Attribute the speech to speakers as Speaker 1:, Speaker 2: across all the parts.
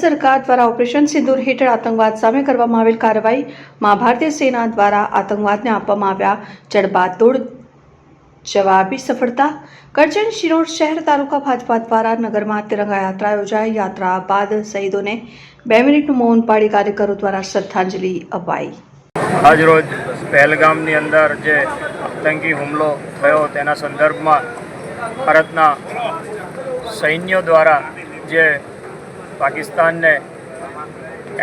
Speaker 1: સરકાર દ્વારા ઓપરેશન સિંદૂર હેઠળ આતંકવાદ સામે કરવામાં આવેલ કાર્યવાહીમાં ભારતીય સેના દ્વારા આતંકવાદને આપવામાં આવ્યા જડબાતોડ જવાબી સફળતા। કરજણ શિનોર શહેર તાલુકા ભાજપા દ્વારા નગરમાં તિરંગા યાત્રા યોજાઈ। યાત્રા બાદ શહીદોને 2 મિનિટનું મૌન પાળી કાર્યકરો દ્વારા શ્રદ્ધાંજલિ અપાઈ।
Speaker 2: આજરોજ પહેલગામની અંદર જે આતંકી હુમલો થયો તેના સંદર્ભમાં ભારતના સૈન્યો દ્વારા જે પાકિસ્તાનને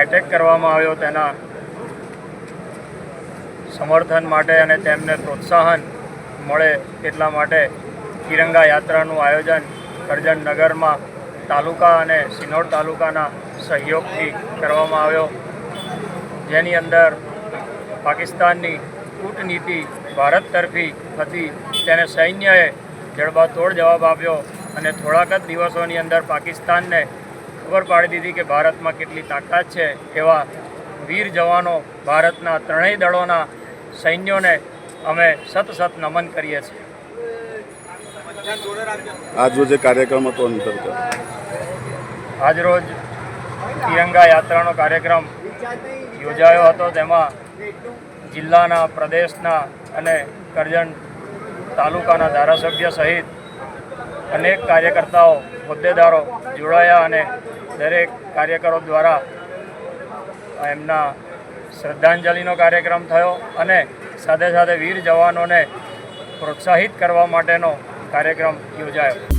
Speaker 2: એટેક કરવામાં આવ્યો તેના સમર્થન માટે અને તેમને પ્રોત્સાહન મળે એટલા માટે તિરંગા યાત્રાનું આયોજન કરજણ નગરમાં તાલુકા અને સિનોર તાલુકાના સહયોગથી કરવામાં આવ્યો, જેની અંદર પાકિસ્તાનની કૂટનીતિ ભારત તરફી હતી તેને સૈન્યએ જડબાતોડ જવાબ આપ્યો અને થોડાક જ દિવસોની અંદર પાકિસ્તાનને ખબર પાડી દીધી કે ભારતમાં કેટલી તાકાત છે। એવા વીર જવાનો ભારતના ત્રણેય દળોના સૈન્યોને અમે સતસત નમન કરીએ છીએ।
Speaker 3: આજરોજ કાર્યક્રમ હતો અંતર્ગત
Speaker 2: આજરોજ તિરંગા યાત્રાનો કાર્યક્રમ યોજાયો હતો, તેમાં જિલ્લાના, પ્રદેશના અને કરજણ તાલુકાના ધારાસભ્ય સહિત અનેક કાર્યકર્તાઓ, હોદ્દેદારો જોડાયા અને દરેક કાર્યકરો દ્વારા એમના શ્રદ્ધાંજલિનો કાર્યક્રમ થયો અને સાથે સાથે વીર જવાનોને પ્રોત્સાહિત કરવા માટેનો કાર્યક્રમ યોજાયો।